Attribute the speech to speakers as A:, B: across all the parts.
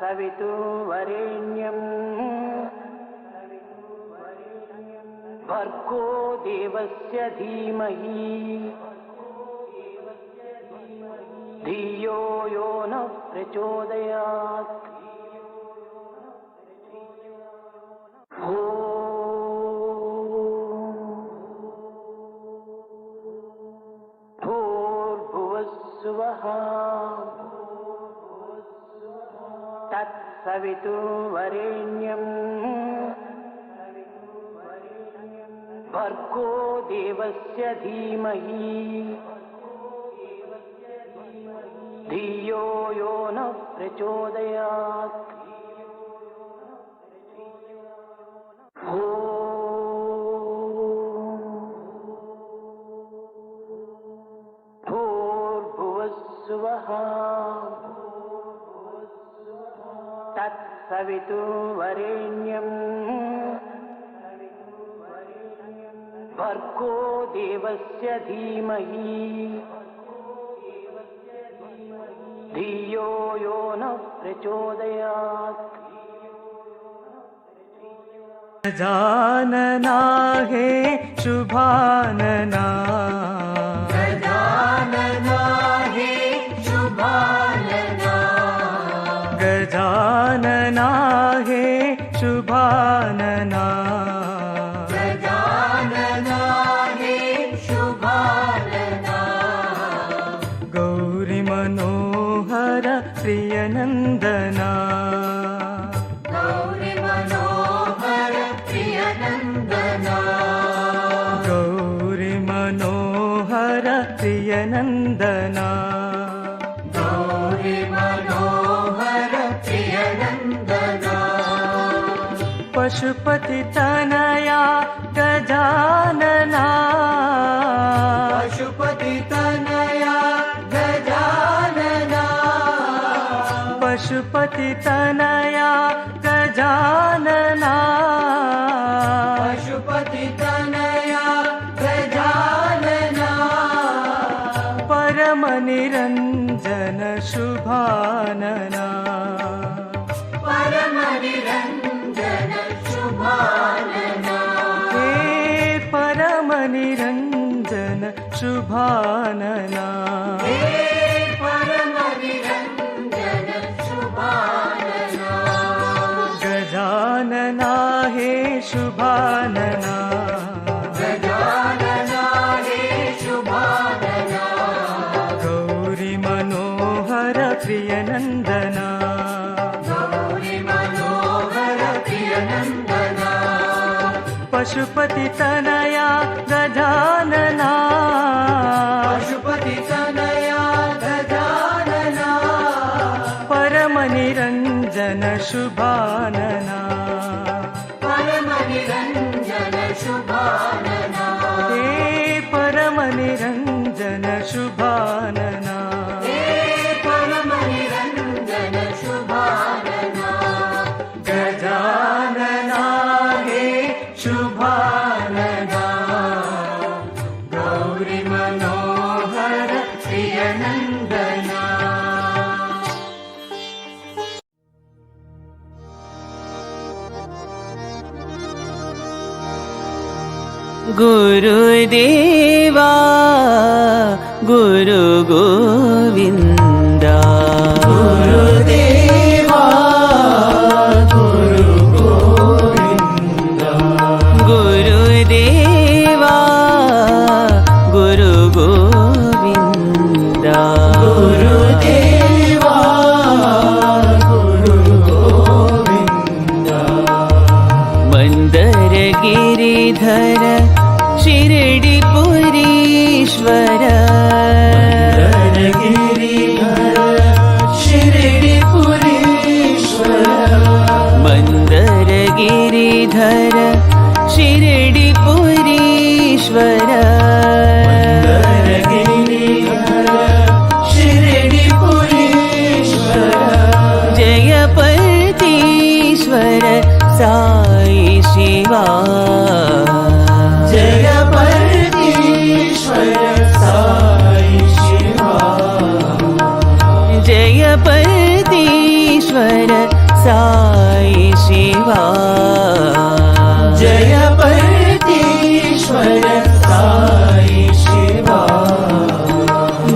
A: तत्सवितुर्वरेण्यं भर्गो देवस्य धीमहि धियो यो नः प्रचोदयात्। भूर्भुवस्सुवः तत्सवितुर्वरेण्यं भर्गो देवस्य धीमहि धियो यो नः प्रचोदयात्। भूर्भुवस्सुवः तत्सवितुर्वरेण्यं भर्गो देवस्य धीमहि धियो यो नः प्रचोदयात्।
B: गजानना हे शुभानना,
C: गजानना हे शुभानना,
B: गजानना हे शुभानना,
C: गजानना हे शुभानना,
B: गौरी मनोहर प्रियनन्दना,
C: गौरी मनोहर प्रियनन्दना,
B: गौरी मनोहर प्रियनन्दना,
C: गौरी मनोहर प्रियनन्दना,
B: पशुपति तनया गजानना,
C: पशुपति तनया गजानना,
B: पशुपति तनया गजानना,
C: पशुपति तनया गजानना,
B: परम निरंजन शुभानना,
C: परम निरंजन शुभानना,
B: हे परम निरंजन शुभानना,
C: हे परम निरंजन शुभानना,
B: गजानना हे शुभानना,
C: गजानना हे शुभानना,
B: गौरी मनोहर प्रियनन्दना,
C: गौरी मनोहर प्रियनन्दना,
B: पशुपति तनया गजानना,
C: पशुपति तनया गजानना,
B: परम निरंजन शुभानना,
C: परम निरंजन शुभानना,
B: हे परम निरंजन शुभानना,
C: हे परम निरंजन शुभानना,
B: गजानना हे शुभानना,
C: गौरी मनोहर प्रियनन्दना।
D: गुरुदेवा गुरु गोविन्दा,
C: गुरुदेवा गुरु गोविन्दा,
D: गुरुदेवा गुरु गोविन्दा,
C: गुरुदेवा गुरु गोविन्दा,
D: मन्दर गिरिधर शिरडिपुरीश्वर,
C: गिरिधर शिरडिपुरीश्वर,
D: मन्दर गिरिधर शिरडिपुरीश्वर,
C: गिरिधर शिरडिपुरीश्वर,
D: जय पर्तीश्वर साई शिवा,
C: जय पर्तीश्वर साई शिवा,
D: जय पर्तीश्वर परतीश्वर साई शिवा
C: जय परतीश्वर साई शिवा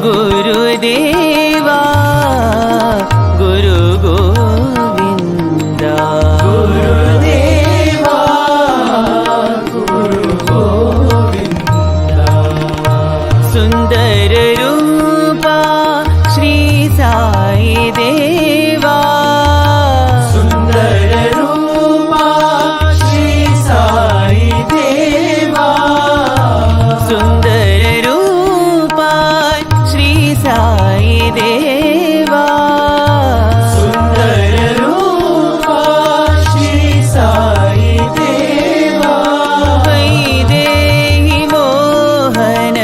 D: गुरुदेवा गुरु गोविंदा
C: गुरुदेवा गुरु गोविंदा
D: सुंदर रूपा श्री साई देवा
C: सुंदर रूपा श्री साई देवा
D: सुंदर रूपा श्री साई देवा
C: सुंदर रूपा श्री साई देवा
D: वैदेही मोहन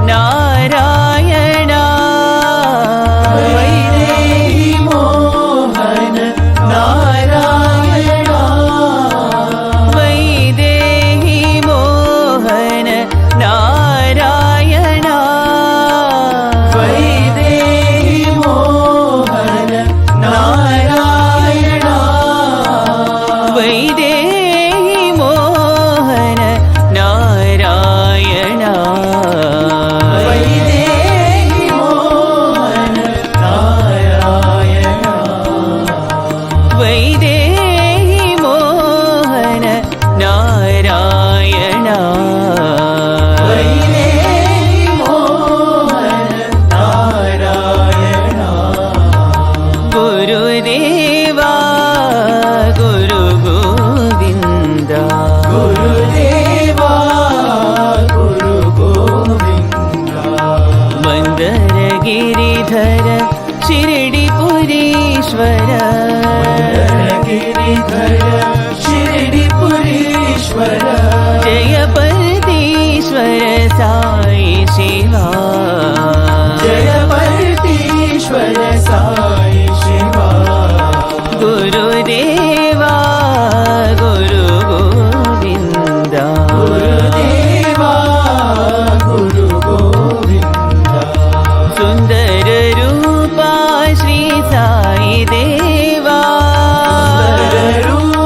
D: नारायणा
C: वैदेही मोहन नारायणा
D: वैदेही मोहन नारायणा
C: वैदेही मोहन नारायणा
D: वैदेही मोहन नारायणा
C: वैदेही मोहन नारायणा
D: वैदेही मोहन नारायणा
C: वैदेही मोहन नारायणा
D: गुरुदेवा गुरु गोविंदा
C: गुरुदेवा गुरु गोविंदा
D: मंदर गिरिधर शिरडिपुरीश्वर
C: गिरिधर शिरडिपुरीश्वर
D: जय परतीश्वर साई शिवा
C: जय परतीश्वर साई शिवा
D: गुरुदेवा गुरु गोविंदा
C: गुरुदेवा गुरु गोविंदा
D: सुंदर रूपा श्री साई देवा
C: सुंदर रूपा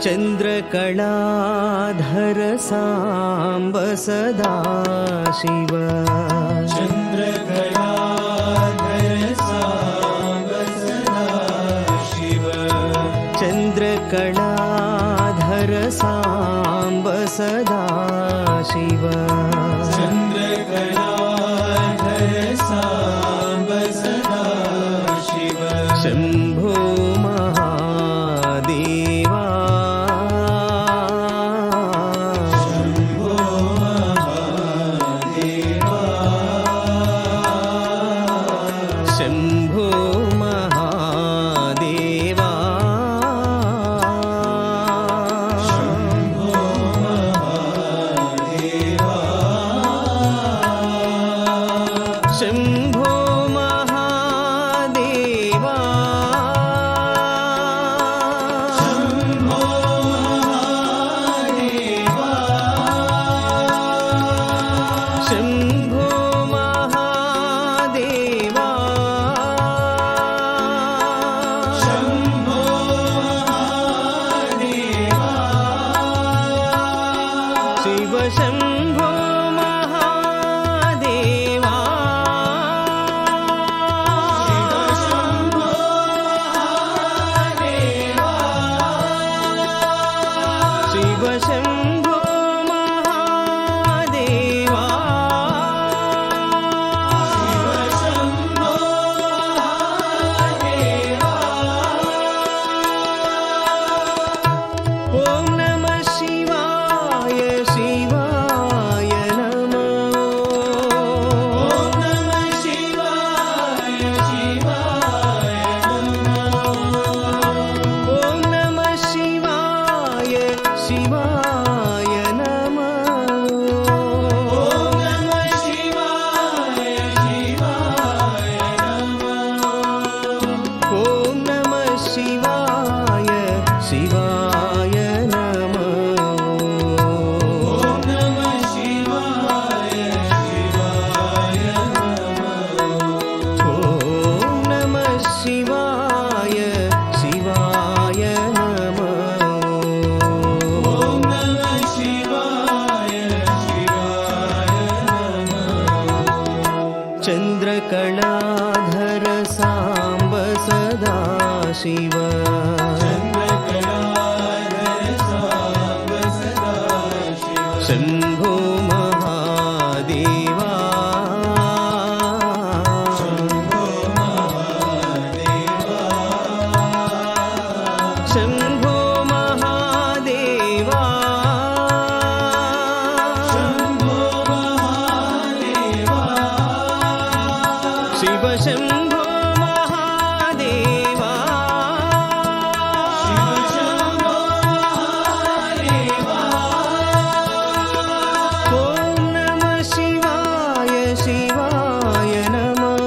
B: चन्द्रकलाधर साम्ब सदा शिव
C: चन्द्रकलाधर साम्ब सदा शिव
B: चन्द्रकलाधर साम्ब सदा शिव
C: चन्द्रकलाधर साम्ब सदा शिव
B: शम्भो महादेवा
C: शम्भो महादेवा
B: शम्भो महादेवा
C: शम्भो महादेवा
B: शम्भो महादेवा
C: शम्भो महादेवा
B: शम्भो महादेवा
C: शम्भो महादेवा
B: शिव शम्भो महादेवा शिव शम्भो महादेवा ॐ नमः शिवाय शिवाय नमः
C: ॐ नमः शिवाय शिवाय नमः
B: ॐ नमः शिवाय शिवाय नमः
C: ॐ नमः शिवाय शिवाय नमः
B: ॐ नमः शिवाय शिवाय नमः
C: ॐ नमः शिवाय शिवाय नमः
B: ॐ नमः शिवाय शिवाय नमः
C: ॐ नमः शिवाय शिवाय नमः
B: चन्द्रकलाधर साम्ब सदा शिव
C: चन्द्रकलाधर साम्ब सदा शिव
B: शम्भो महादेवा
C: शम्भो महादेवा
B: शम्भो महादेवा
C: शम्भो महादेवा
B: शिव शम्भो महादेवा
C: शिव शम्भो महादेवा
B: ॐ नमः शिवाय शिवाय नमः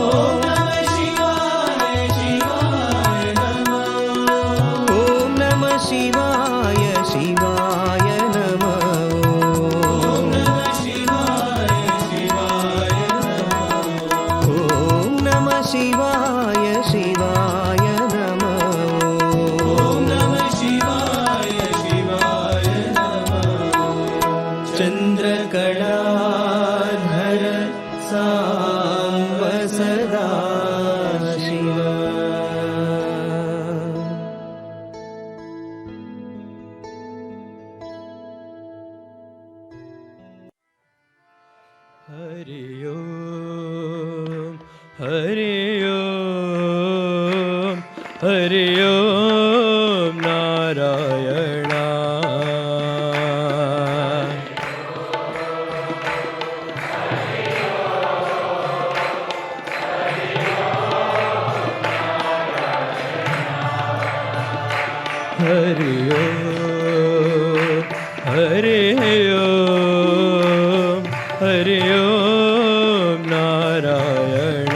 C: ॐ नमः शिवाय शिवाय नमः
B: ॐ नमः शिवाय शिवाय नमः
C: ॐ नमः शिवाय शिवाय नमः
B: ॐ नमः शिवाय शिवाय नमः
C: ॐ नमः शिवाय शिवाय नमः
B: चन्द्रकलाधर साम्ब सदा शिव हरि ओम हरि ओम हरि ओम नारायण हरि ओम हरि ओम हरि ओम नारायण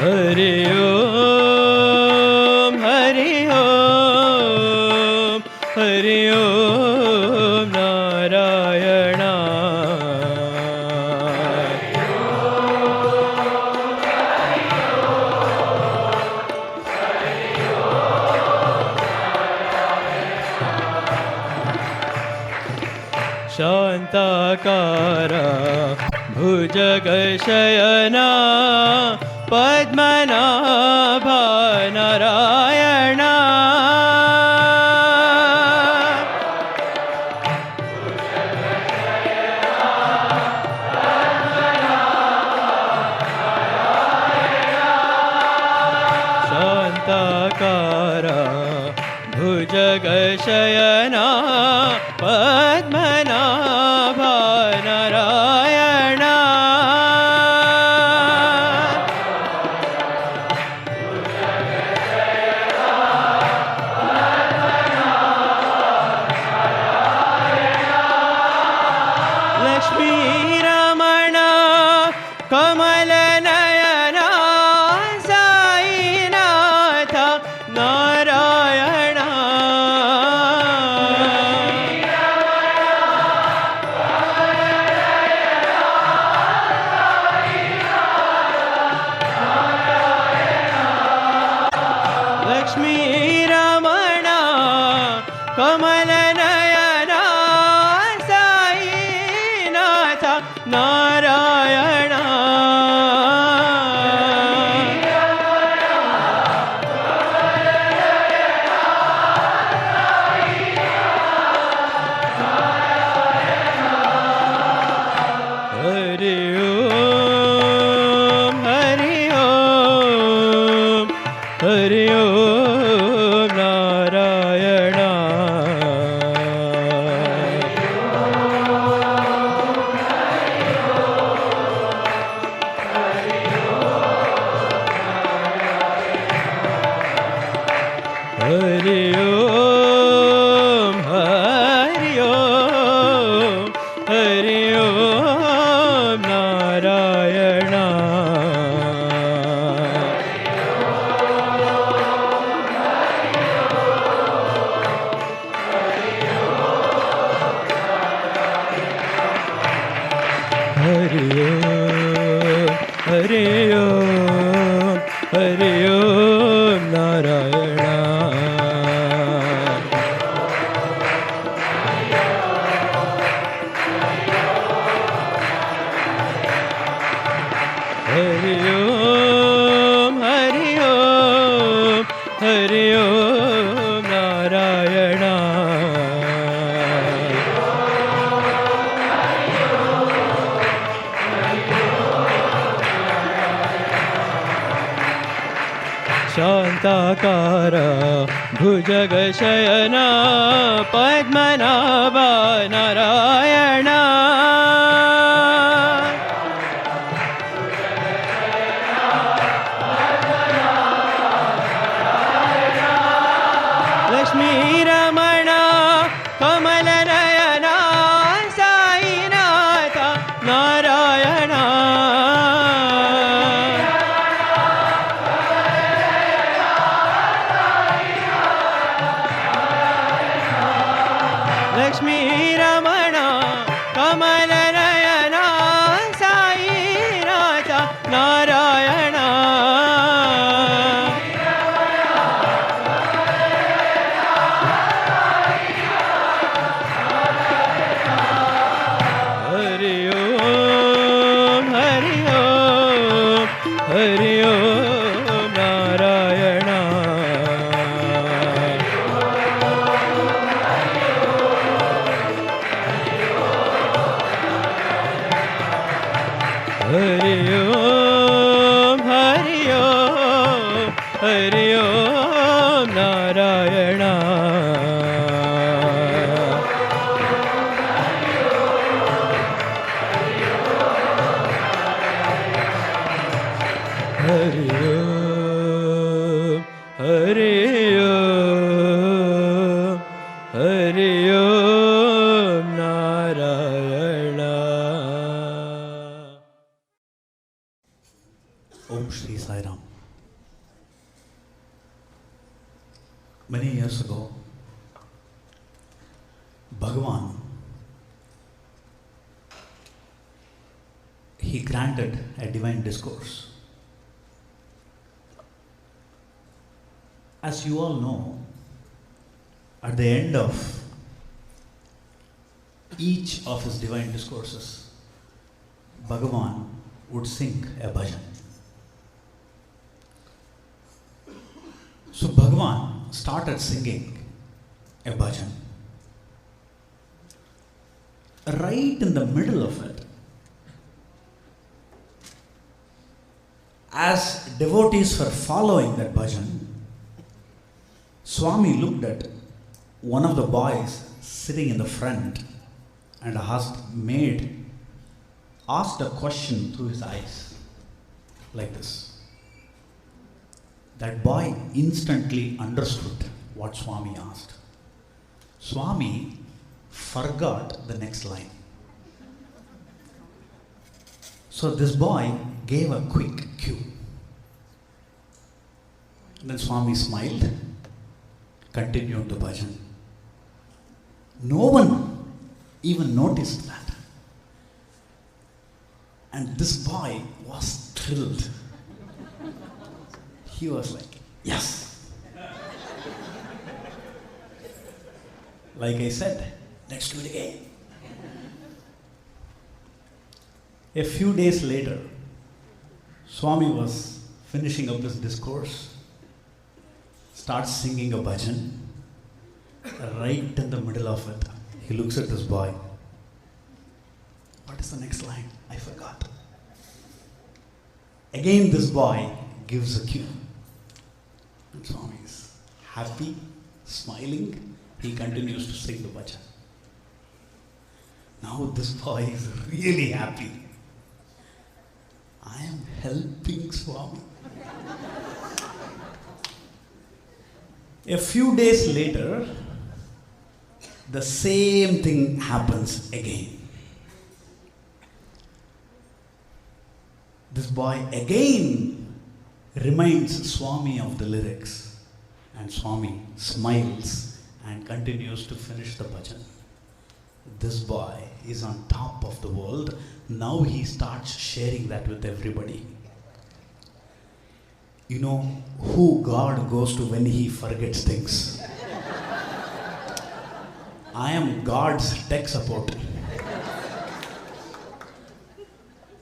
B: हरि ओम हरि ओम हरि ओम शान्ताकार भुजगशयना पद्मनाभ नारायण शान्ताकार भुजगशयना पद्मनाभ नारायण लक्ष्मीरमण कमलनयन साईनाथ नारायण लक्ष्मीरमण कमलनयन साईनाथ नारायण हरि ओम हरि ओम हरि ओम नारायण हरि ओम हरि ओम हरि ओम नारायण हरि ओम हरि ओम हरि ओम नारायण हरि ओम हरि ओम हरि ओम नारायण शान्ताकार भुजगशयना पद्मनाभ नारायण लक्ष्मीरमण कमलनयन साईनाथ नारायण लक्ष्मीरमण कमलनयन साईनाथ नारायण हरि ओम हरि ओम हरि ओम नारायण हरि ओम हरि ओम हरि ओम नारायण हरि ओम हरि ओम हरि ओम Narayan
C: Om Shri Sai Ram. Many years ago, Bhagavan, he granted a divine discourse. As you all know, at the end of each of his divine discourses, Bhagavan would sing a bhajan. So Bhagavan started singing a bhajan. Right in the middle of it, as devotees were following that bhajan, Swami looked at one of the boys sitting in the front and asked a question through his eyes, like this. That boy instantly understood what Swami asked. Swami forgot the next line. So this boy gave a quick cue. Then Swami smiled, continued the bhajan. No one even noticed that. And this boy was thrilled. He was like, yes. Like I said, let's do it again. A few days later, Swami was finishing up his discourse, starts singing a bhajan. Right in the middle of it, he looks at this boy. What is the next line? I forgot. Again, this boy gives a cue. And Swami is happy, smiling. He continues to sing the bhajan. Now this boy is really happy. I am helping Swami. A few days later, the same thing happens again. This boy again reminds Swami of the lyrics, and Swami smiles and continues to finish the bhajan. This boy is on top of the world. Now he starts sharing that with everybody. You know who God goes to when he forgets things? I am God's tech support.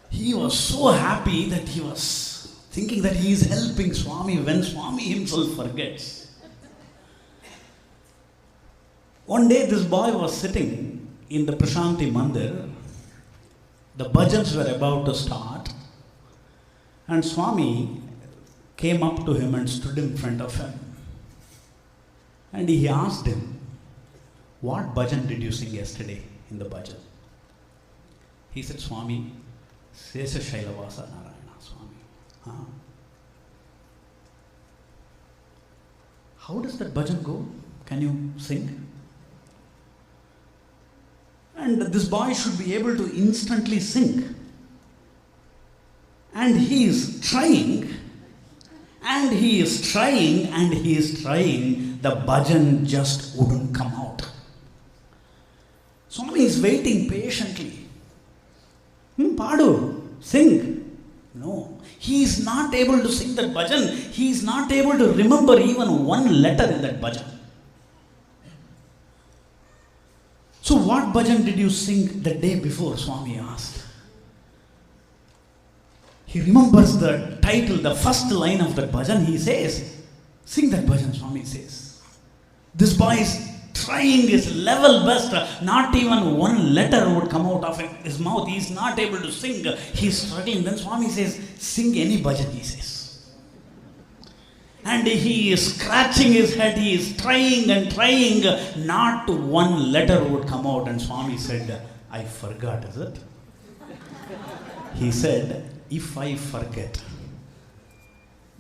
C: He was so happy that he was thinking that he is helping Swami when Swami himself forgets. One day this boy was sitting in the Prashanti Mandir. The bhajans were about to start, and Swami came up to him and stood in front of him. And he asked him, what bhajan did you sing yesterday in the bhajan? He said, Swami, Sesa Shailavasa Narayana, Swami. Huh? How does that bhajan go? Can you sing? And this boy should be able to instantly sing. And he is trying, and he is trying, and he is trying. The bhajan just wouldn't come out. Swami is waiting patiently. Padu, sing. No, he is not able to sing that bhajan. He is not able to remember even one letter in that bhajan. So what bhajan did you sing the day before? Swami asked. He remembers the title, the first line of that bhajan. He says, sing that bhajan, Swami says. This boy is trying his level best. Not even one letter would come out of his mouth. He is not able to sing. He is struggling. Then Swami says, sing any bhajan, he says. And he is scratching his head. He is trying and trying. Not one letter would come out. And Swami said, I forgot, is it? He said, if I forget,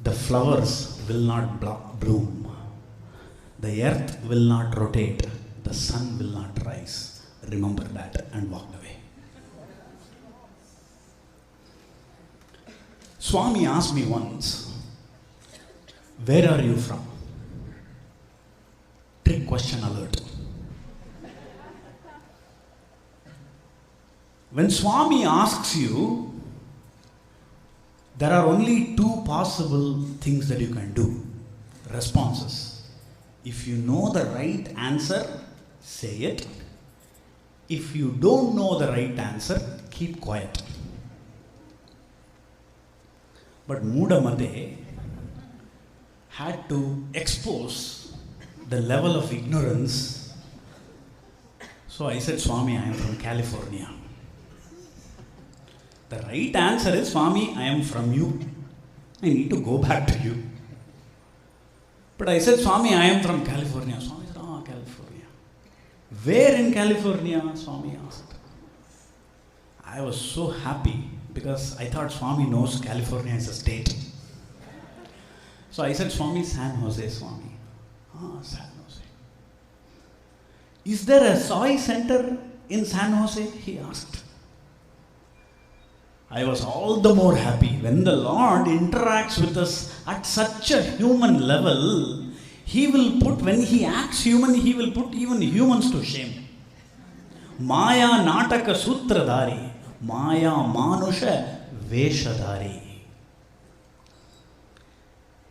C: the flowers will not bloom. The earth will not rotate. The sun will not rise. Remember that, and walked away. Swami asked me once, where are you from? Trick question alert. When Swami asks you, there are only two possible things that you can do. Responses. If you know the right answer, say it. if you don't know the right answer, keep quiet. But Mudamate had to expose the level of ignorance. So I said, Swami, I am from California. The right answer is, Swami, I am from you. I need to go back to you. But I said, Swami, I am from California. Swami said, California. Where in California? Swami asked. I was so happy because I thought Swami knows California is a state. So I said, Swami, San Jose, Swami. San Jose. Is there a Sai center in San Jose? He asked. I was all the more happy when the Lord interacts with us at such a human level. He will put, when He acts human, He will put even humans to shame. Maya Nataka Sutradhari, Maya Manusha Veshadhari.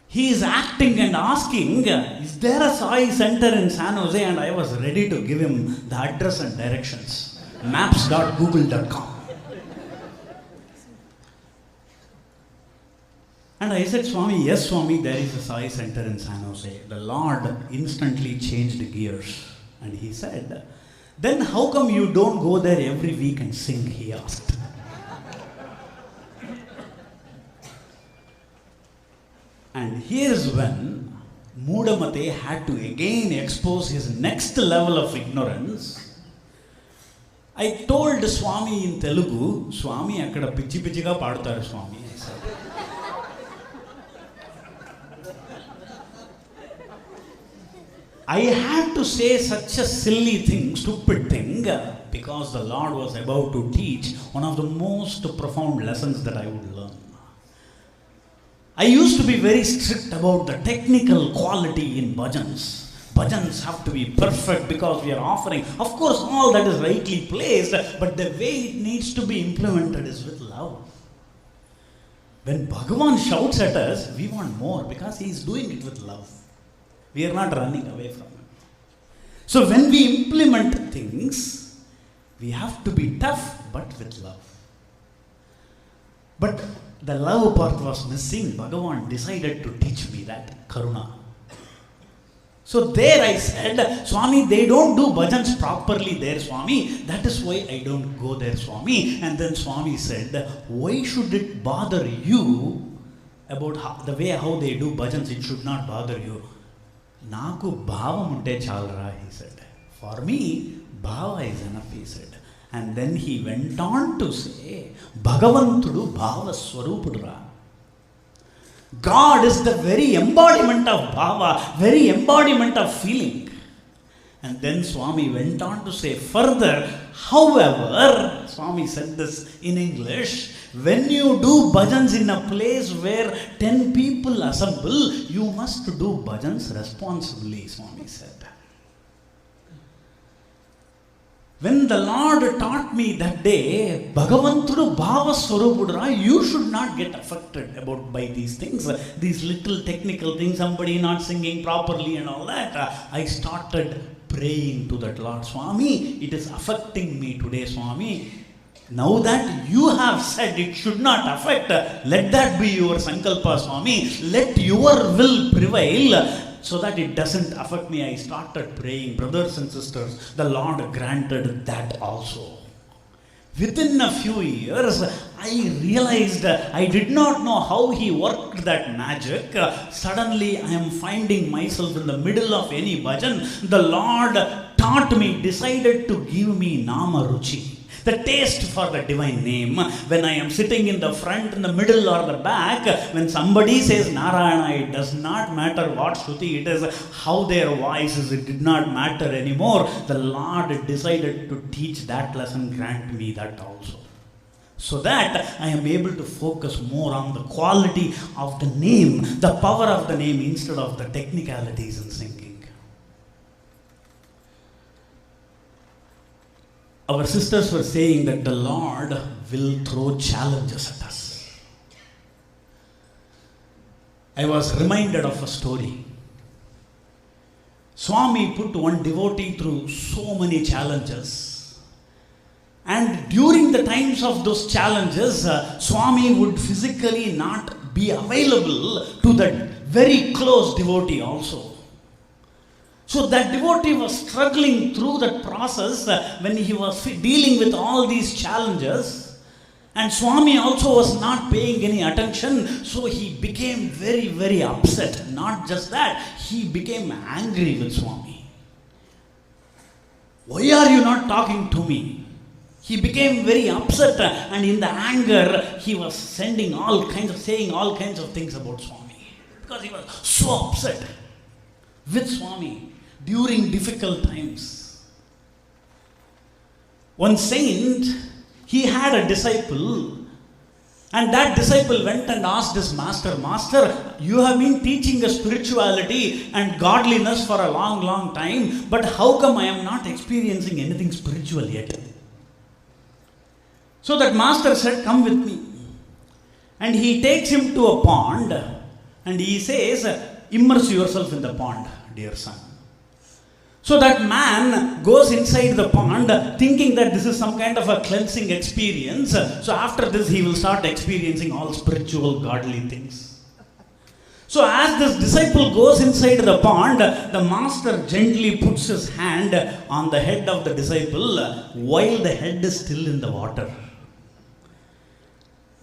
C: He is acting and asking, is there a Sai center in San Jose? And I was ready to give him the address and directions. Maps.google.com. And I said, Swami, yes, Swami, there is a Sai center in San Jose. The Lord instantly changed gears. And He said, then how come you don't go there every week and sing? He asked. And here's when Mudamate had to again expose his next level of ignorance. I told Swami in Telugu, Swami, akkada pichi pichiga paadtaru Swami. I said. I had to say such a silly thing, stupid thing, because the Lord was about to teach one of the most profound lessons that I would learn. I used to be very strict about the technical quality in bhajans. Bhajans have to be perfect because we are offering. Of course, all that is rightly placed, but the way it needs to be implemented is with love. When Bhagavan shouts at us, we want more because He is doing it with love. We are not running away from Him. So when we implement things, we have to be tough, but with love. But the love part was missing. Bhagavan decided to teach me that, Karuna. So there I said, Swami, they don't do bhajans properly there, Swami. That is why I don't go there, Swami. And then Swami said, why should it bother you about the way how they do bhajans? It should not bother you. Naku bhavam unte chalra, he said. For me, bhava is enough, he said. And then he went on to say, Bhagavantudu bhava swarupudra. God is the very embodiment of bhava, very embodiment of feeling. And then Swami went on to say further, however, Swami said this in English, when you do bhajans in a place where 10 people assemble, you must do bhajans responsibly, Swami said. When the Lord taught me that day, Bhagavantudu Bhava Swarupudra, you should not get affected by these things, these little technical things, somebody not singing properly and all that. I started praying to that Lord, Swami, it is affecting me today, Swami. Now that you have said it should not affect, let that be your sankalpa, Swami. Let your will prevail. So that it doesn't affect me, I started praying. Brothers and sisters, the Lord granted that also. Within a few years, I realized I did not know how He worked that magic. Suddenly, I am finding myself in the middle of any bhajan. The Lord taught me, decided to give me Nama Ruchi. The taste for the divine name. When I am sitting in the front, in the middle or the back, when somebody says Narayana, it does not matter what Shruti it is, how their voice is, it did not matter anymore. The Lord decided to teach that lesson, grant me that also. So that I am able to focus more on the quality of the name, the power of the name instead of the technicalities in singing. Our sisters were saying that the Lord will throw challenges at us. I was reminded of a story. Swami put one devotee through so many challenges. And during the times of those challenges, Swami would physically not be available to that very close devotee also. So that devotee was struggling through that process when he was dealing with all these challenges. And Swami also was not paying any attention, so he became very, very upset. Not just that, he became angry with Swami. Why are you not talking to me? He became very upset, and in the anger, he was saying all kinds of things about Swami. Because he was so upset with Swami during difficult times. One saint, he had a disciple, and that disciple went and asked his master, Master, you have been teaching us spirituality and godliness for a long, long time, but how come I am not experiencing anything spiritual yet? So that master said, come with me. And he takes him to a pond, and he says, immerse yourself in the pond, dear son. So that man goes inside the pond thinking that this is some kind of a cleansing experience. So after this he will start experiencing all spiritual godly things. So as this disciple goes inside the pond, the master gently puts his hand on the head of the disciple while the head is still in the water.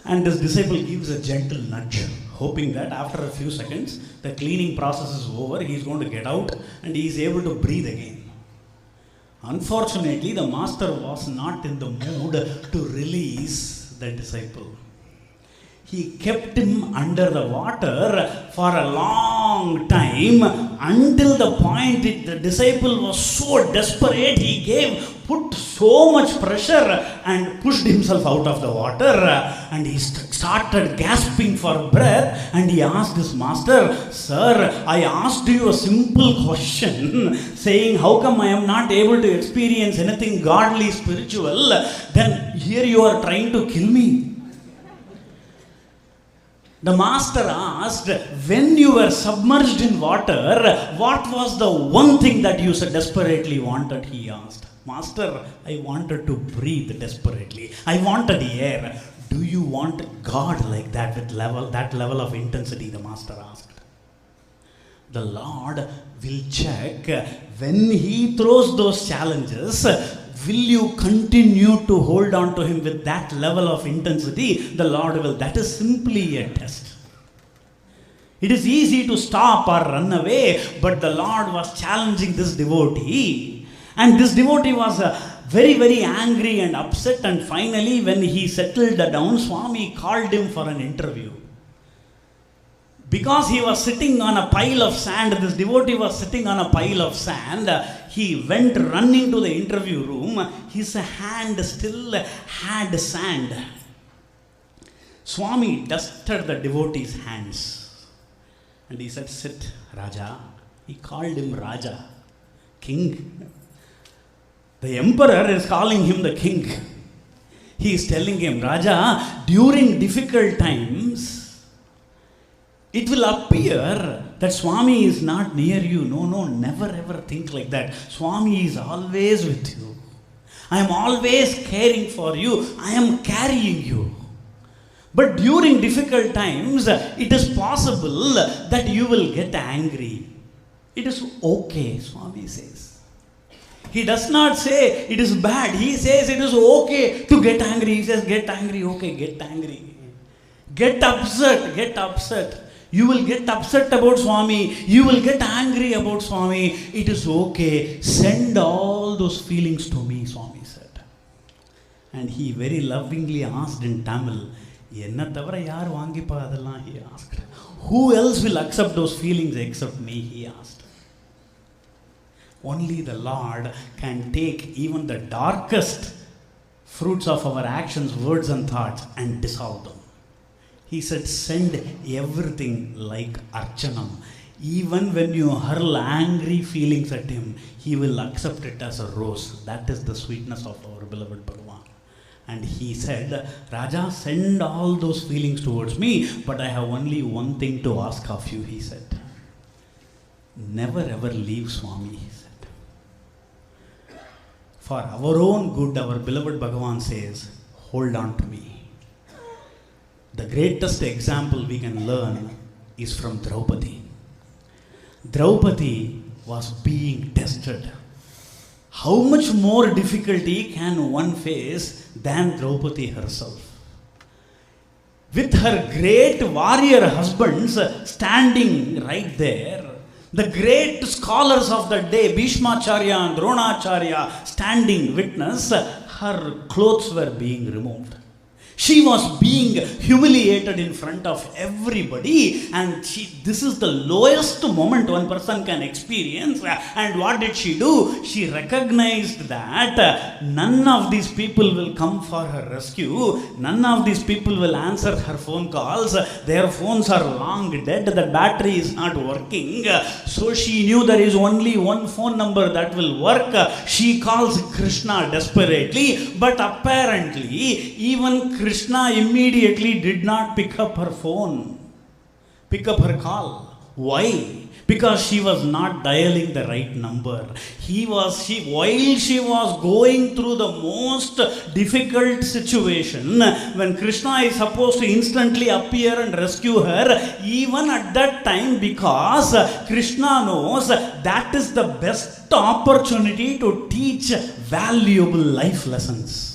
C: And this disciple gives a gentle nudge, hoping that after a few seconds, the cleaning process is over, he is going to get out and he is able to breathe again. Unfortunately, the master was not in the mood to release the disciple. He kept him under the water for a long time until the point the disciple was so desperate, he put so much pressure and pushed himself out of the water, and he started gasping for breath, and he asked his master, Sir, I asked you a simple question saying how come I am not able to experience anything godly, spiritual, then here you are trying to kill me. The master asked, when you were submerged in water, what was the one thing that you so desperately wanted? He asked. Master, I wanted to breathe desperately. I wanted air. Do you want God like that, with that level of intensity? The master asked. The Lord will check when he throws those challenges. Will you continue to hold on to him with that level of intensity? The Lord will. That is simply a test. It is easy to stop or run away, but the Lord was challenging this devotee. And this devotee was very, very angry and upset. And finally, when he settled down, Swami called him for an interview. Because he was sitting on a pile of sand, this devotee was sitting on a pile of sand, he went running to the interview room. His hand still had sand. Swami dusted the devotee's hands. And he said, sit, Raja. He called him Raja, king. The emperor is calling him the king. He is telling him, Raja, during difficult times, it will appear that Swami is not near you. No, never ever think like that. Swami is always with you. I am always caring for you. I am carrying you. But during difficult times, it is possible that you will get angry. It is okay, Swami says. He does not say it is bad. He says it is okay to get angry. He says, get angry, okay, get angry. Get upset. You will get upset about Swami. You will get angry about Swami. It is okay. Send all those feelings to me, Swami said. And he very lovingly asked in Tamil, Enna thavara yaar vaangippa adella, he asked. Who else will accept those feelings except me, he asked. Only the Lord can take even the darkest fruits of our actions, words and thoughts and dissolve them. He said, send everything like Archanam. Even when you hurl angry feelings at him, he will accept it as a rose. That is the sweetness of our beloved Bhagavan. And he said, Raja, send all those feelings towards me, but I have only one thing to ask of you, he said. Never ever leave Swami, he said. For our own good, our beloved Bhagavan says, hold on to me. The greatest example we can learn is from Draupadi. Draupadi was being tested. How much more difficulty can one face than Draupadi herself? With her great warrior husbands standing right there, the great scholars of the day, Bhishmacharya and Dronacharya, standing witness, her clothes were being removed. She was being humiliated in front of everybody, and this is the lowest moment one person can experience. And what did she do? She recognized that none of these people will come for her rescue. None of these people will answer her phone calls. Their phones are long dead. The battery is not working. So she knew there is only one phone number that will work. She calls Krishna desperately, but apparently even Krishna immediately did not pick up her phone, pick up her call. Why? Because she was not dialing the right number. While she was going through the most difficult situation, when Krishna is supposed to instantly appear and rescue her, even at that time, because Krishna knows that is the best opportunity to teach valuable life lessons.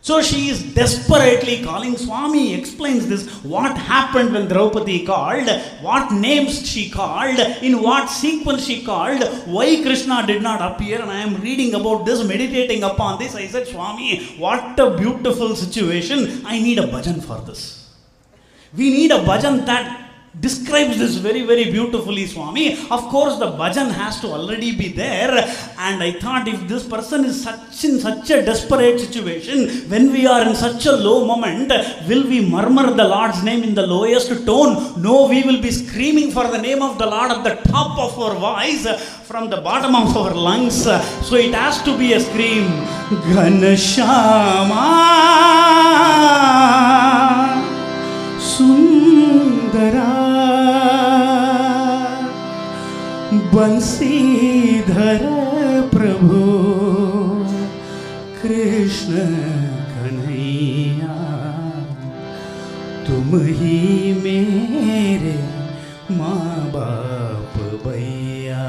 C: So she is desperately calling. Swami explains this. What happened when Draupadi called? What names she called? In what sequence she called? Why Krishna did not appear? And I am reading about this, meditating upon this. I said, Swami, what a beautiful situation. I need a bhajan for this. We need a bhajan that describes this very, very beautifully, Swami. Of course, the bhajan has to already be there. And I thought, if this person is in such a desperate situation, when we are in such a low moment, will we murmur the Lord's name in the lowest tone? No, we will be screaming for the name of the Lord at the top of our voice, from the bottom of our lungs. So it has to be a scream. Ghanashyama Sundara Bansidhara Prabhu Krishna Kanhaiya Tum hi mere maa baap bhaiya.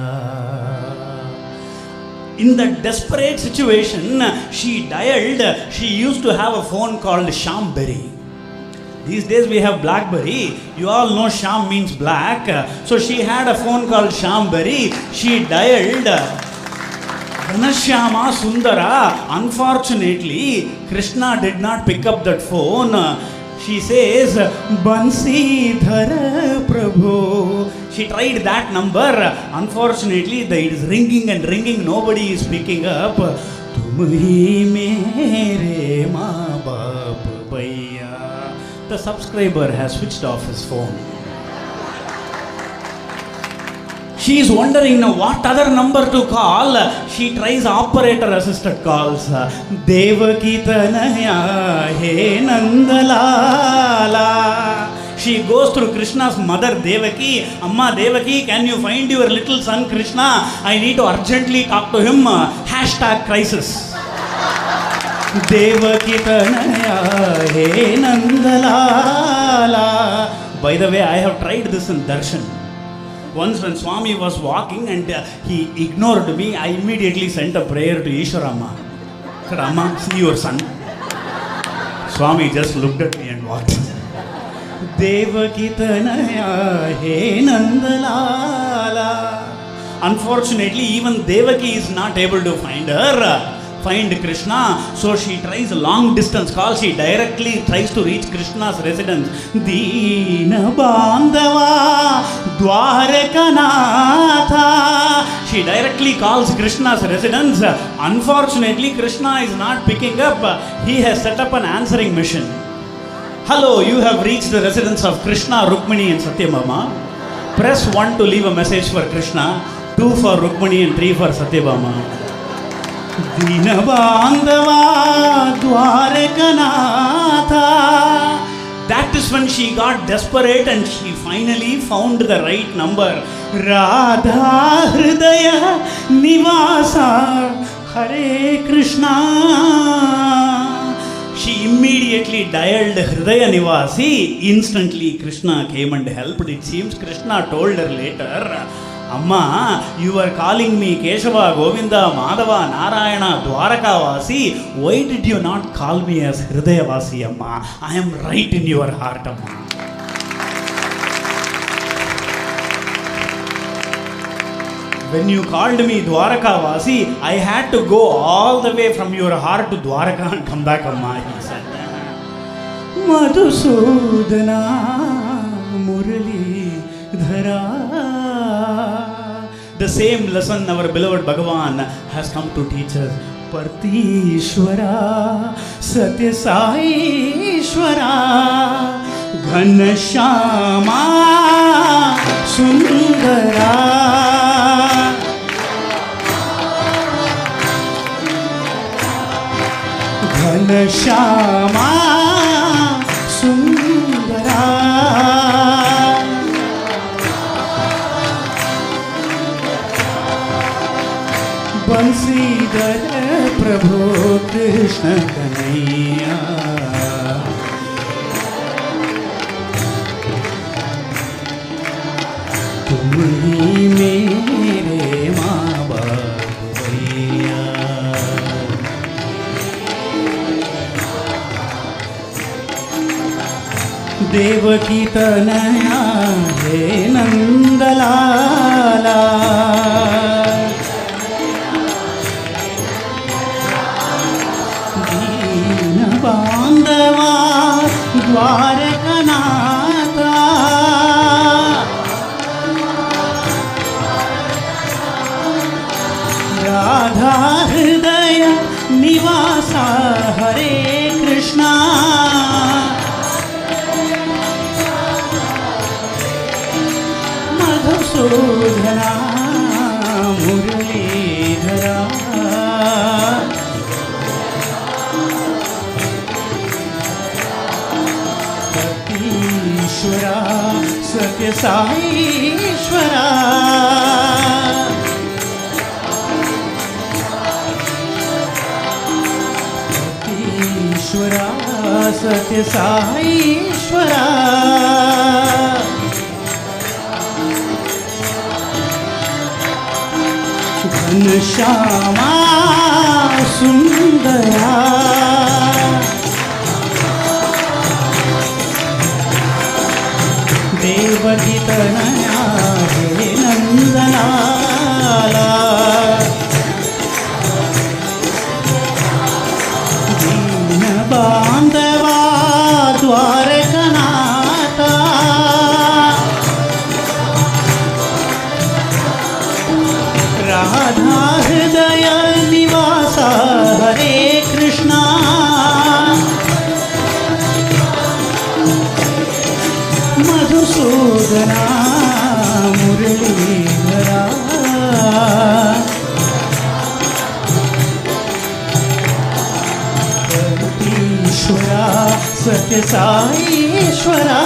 C: In that desperate situation, she used to have a phone called Shambari. These days we have Blackberry. You all know Sham means black. So she had a phone called Shambari. She dialed Ghanashyama Sundara. Unfortunately, Krishna did not pick up that phone. She says, Bansidhara Prabhu. She tried that number. Unfortunately, it is ringing and ringing. Nobody is picking up. Tumhi mere maa baap bhaiya. The subscriber has switched off his phone. She is wondering now what other number to call. She tries operator assisted calls. Devaki Tanaya He Nandalala. She goes through Krishna's mother Devaki. Amma Devaki, can you find your little son Krishna? I need to urgently talk to him. #crisis. Devaki Tanaya He Nandalala. By the way, I have tried this in darshan. Once when Swami was walking and he ignored me, I immediately sent a prayer to Ishwarama. I said, Amma, see your son. Swami just looked at me and walked. Devaki Tanaya He Nandalala. Unfortunately, even Devaki is not able to find Krishna. So she tries a long distance call. She directly tries to reach Krishna's residence. Deena Bandhava Dwarakanatha. She directly calls Krishna's residence. Unfortunately, Krishna is not picking up. He has set up an answering machine. Hello, you have reached the residence of Krishna, Rukmini and Satyabhama. Press 1 to leave a message for Krishna, 2 for Rukmini and 3 for Satyabhama. Dinabandhava Dwarakanatha. That is when she got desperate and she finally found the right number. Radha Hridaya Nivasa Hare Krishna. She immediately dialed Hridaya Nivasi. Instantly Krishna came and helped. It seems Krishna told her later, Amma, you were calling me Keshava, Govinda, Madhava, Narayana, Dwarakavasi. Why did you not call me as Hridayavasi, Amma? I am right in your heart, Amma. When you called me Dwarakavasi, I had to go all the way from your heart to Dwaraka and come back, Amma, he said. Madhusudana Murali Dhara. The same lesson our beloved Bhagavan has come to teach us. Partishwara Sathya Sai Ishwara Ghanashyama Sundara. Ghanashyama Sundara. Bansidhar Prabhu Krishna Kanhaiya. तुम ही मेरे माँ बाप भैया. देवकी तनया हे नंदलाला. दीन बांधवा द्वारकनाथा. राधा हृदय निवासा हरे कृष्णा. मधुसूदना मुरलीधरा. सतीश्वरा सत्य साईश्वरा. सतीश्वरा सत्य साईश्वरा. घनश्यामा सुंदरा. देवकी तनया हे नंदलाला. दीन बांधवा द्वारकनाथा. राधा हृदय निवासा हरे कृष्णा. मधुसूदना मुरलीधरा. ईश्वरा सत्य साईश्वरा.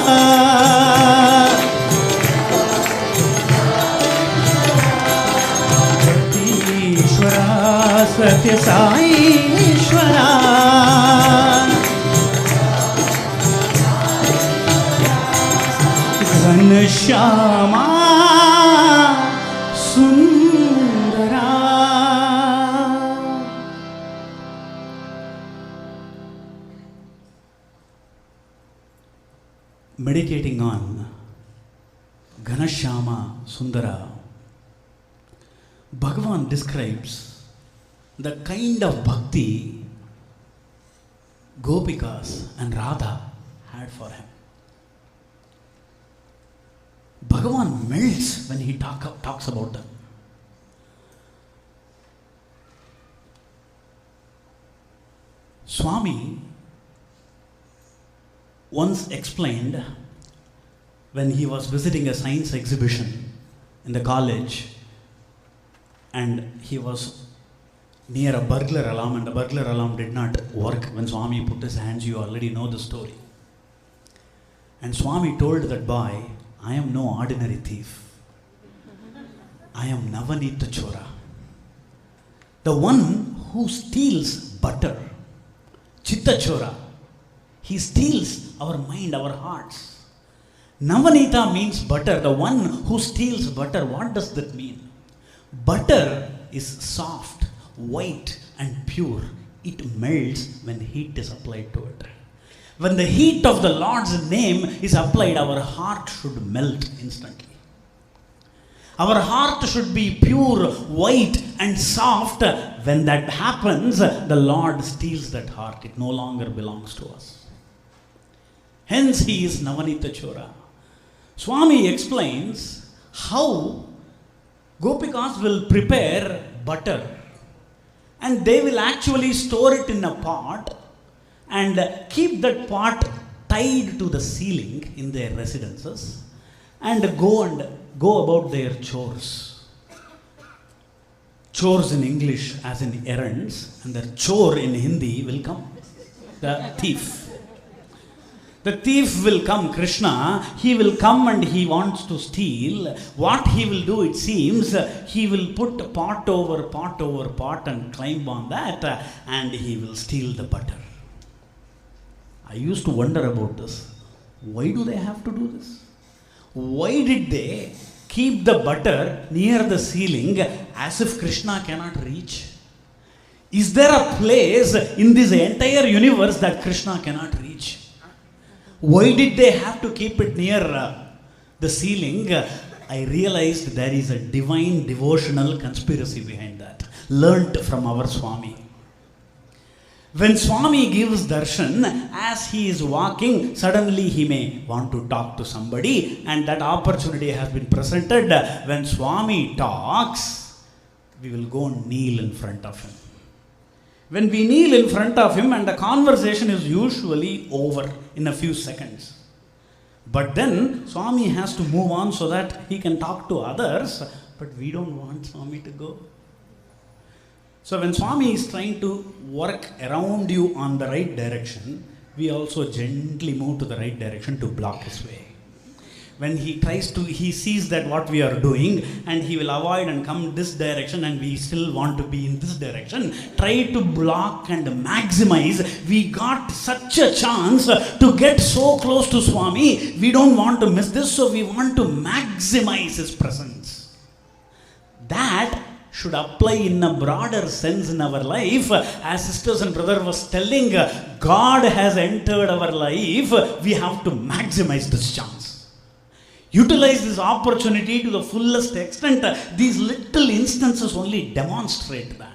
C: ईश्वरा सत्य साईश्वरा. घनश्यामा सुंदरा. Meditating on Ghanashyama Sundara, Bhagavan describes the kind of bhakti Gopikas and Radha had for him. Bhagavan melts when he talks about them. Swami once explained when he was visiting a science exhibition in the college and he was near a burglar alarm and the burglar alarm did not work. When Swami put his hands, you already know the story. And Swami told that boy, I am no ordinary thief. I am Navanita Chora. The one who steals butter. Chitta Chora. He steals our mind, our hearts. Navanita means butter, the one who steals butter. What does that mean? Butter is soft, white and pure. It melts when heat is applied to it. When the heat of the Lord's name is applied, our heart should melt instantly. Our heart should be pure, white and soft. When that happens, the Lord steals that heart. It no longer belongs to us. Hence he is Navanita Chora. Swami explains how Gopikas will prepare butter and they will actually store it in a pot and keep that pot tied to the ceiling in their residences and go about their chores. Chores in English as in errands, and the chore in Hindi will come. The thief. The thief will come, Krishna. He will come and he wants to steal. What he will do, it seems, he will put pot over pot over pot and climb on that and he will steal the butter. I used to wonder about this. Why do they have to do this? Why did they keep the butter near the ceiling as if Krishna cannot reach? Is there a place in this entire universe that Krishna cannot reach? Why did they have to keep it near the ceiling? I realized there is a divine devotional conspiracy behind that, learnt from our Swami. When Swami gives darshan, as he is walking, suddenly he may want to talk to somebody, and that opportunity has been presented. When Swami talks, we will go and kneel in front of him. When we kneel in front of him, and the conversation is usually over in a few seconds. But then Swami has to move on so that he can talk to others, but we don't want Swami to go. So when Swami is trying to work around you on the right direction, we also gently move to the right direction to block his way. When he sees that what we are doing and he will avoid and come this direction and we still want to be in this direction, try to block and maximize. We got such a chance to get so close to Swami. We don't want to miss this, so we want to maximize his presence. That should apply in a broader sense in our life. As sisters and brother was telling, God has entered our life. We have to maximize this chance. Utilize this opportunity to the fullest extent. These little instances only demonstrate that.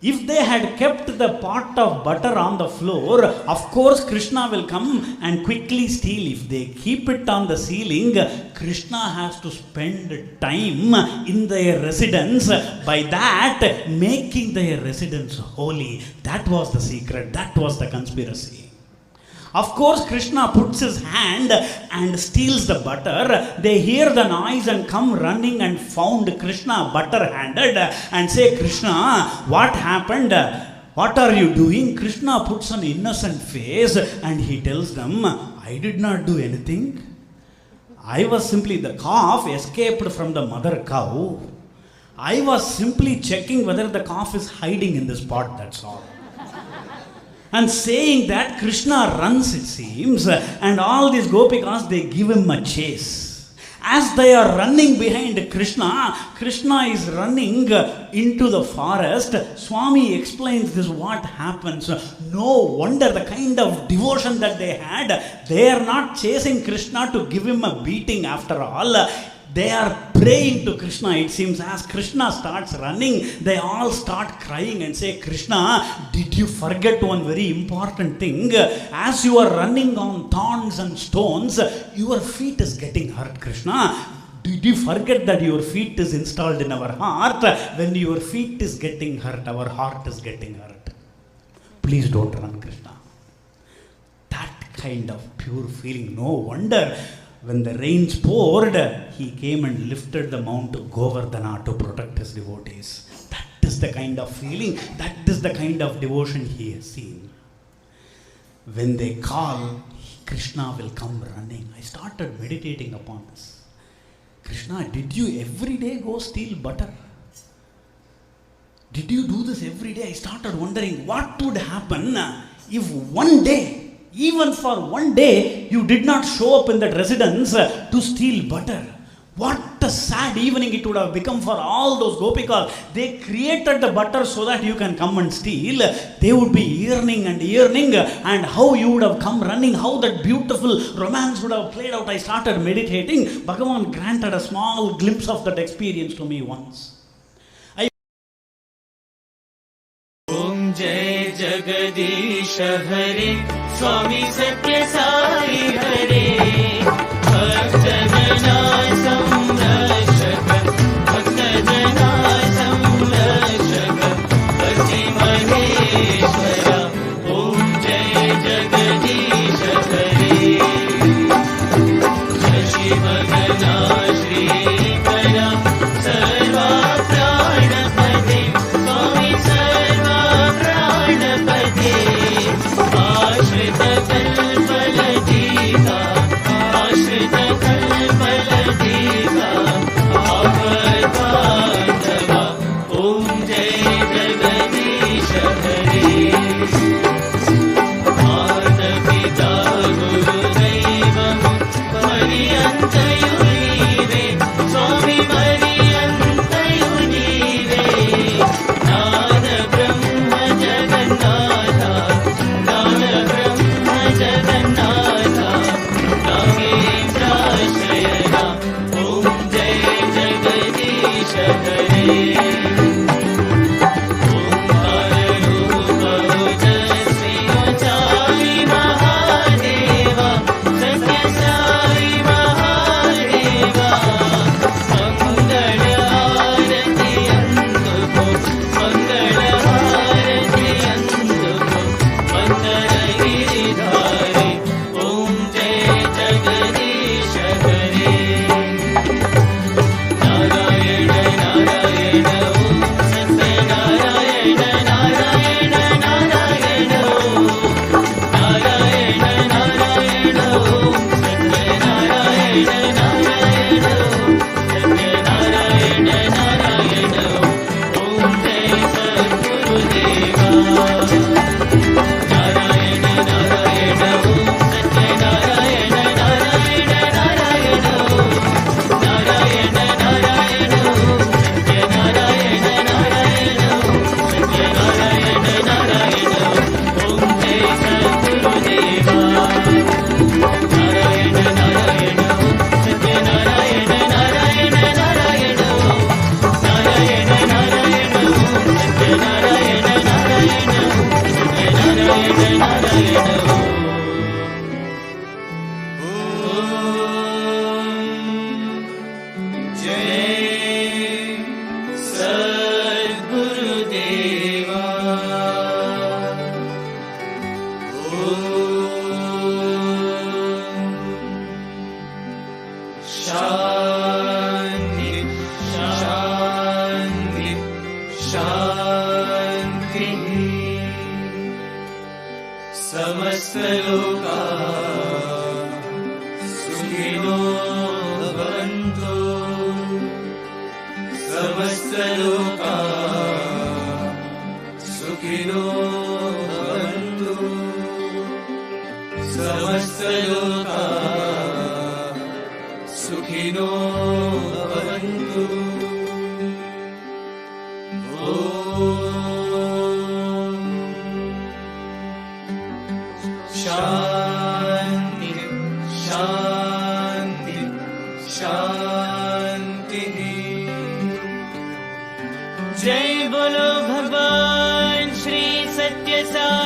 C: If they had kept the pot of butter on the floor, of course Krishna will come and quickly steal. If they keep it on the ceiling, Krishna has to spend time in their residence, by that making their residence holy. That was the secret. That was the conspiracy. Of course, Krishna puts his hand and steals the butter. They hear the noise and come running and found Krishna butter-handed and say, Krishna, what happened? What are you doing? Krishna puts an innocent face and he tells them, I did not do anything. I was simply, the calf escaped from the mother cow. I was simply checking whether the calf is hiding in this pot, that's all. And saying that, Krishna runs, it seems, and all these gopikas, they give him a chase. As they are running behind Krishna, Krishna is running into the forest. Swami explains this, what happens. No wonder the kind of devotion that they had. They are not chasing Krishna to give him a beating after all. They are praying to Krishna, it seems. As Krishna starts running, they all start crying and say, Krishna, did you forget one very important thing? As you are running on thorns and stones, your feet is getting hurt, Krishna. Did you forget that your feet is installed in our heart? When your feet is getting hurt, our heart is getting hurt. Please don't run, Krishna. That kind of pure feeling, no wonder. When the rains poured, he came and lifted the Mount Govardhana to protect his devotees. That is the kind of feeling, that is the kind of devotion he has seen. When they call, Krishna will come running. I started meditating upon this. Krishna, did you every day go steal butter? Did you do this every day? I started wondering what would happen if one day, even for one day, you did not show up in that residence to steal butter. What a sad evening it would have become for all those gopikas. They created the butter so that you can come and steal. They would be yearning, and how you would have come running, how that beautiful romance would have played out. I started meditating. Bhagavan granted a small glimpse of that experience to me once.
D: Om Jai Jagadisha Hare, Swami Sathya Sai Hare, Bhakta Jana Samrashaka, Bhakta Jana Samrashaka, Bhakti Maheshwara, Om Jai Jagadisha Hare, Shashi Bhagana Shri Kara, Sarva Pranapade, Swami Sarva Pranapade, Ashrita Kalpaladika, Ashrita Kalpaladika, Apadvadava, Om Jai Jagadisha Hare, Madapita Gurudevam, Mariyantayunive, Swami Mariyantayunive, Nana Brahma Jagannatha, Nana Brahma Jagannatha, Nagendrashayana, Om Jai Jagadisha Hare, Omkara Rupa Ojasvi Ujjhali Mahadeva, Sathya Sai Mahadeva, Mangala Arati Anduko, Mangala Arati Anduko, Mandara Giridhari, Om Jai Jagadisha Hare, Narayana Narayana, Om Satya Narayana Narayana Narayana, Narayana Narayana, Om Satya Narayana Narayana, Satya Narayana Narayana, Om Jai Sadgurudeva, Narayana Narayana, Om Satya Narayana Narayana Narayana, Narayana Narayana, Om Satya Narayana Narayana, Satya Narayana Narayana, Om Jai Sadgurudeva, Narayana Narayana, Om Satya Narayana Narayana Narayana, Narayana Narayana, Om Satya Narayana Narayana, Satya Narayana Narayana. Om Jai Sadgurudeva. Om Shanti Shanti Shanti. Samasta loka sukhino bhavantu, Samasta loka sukhino bhavantu, Samasta loka sukhino bhavantu. Om Shanti Shanti Shanti. Jai Bolo Bhagwan Shri Sathya Sai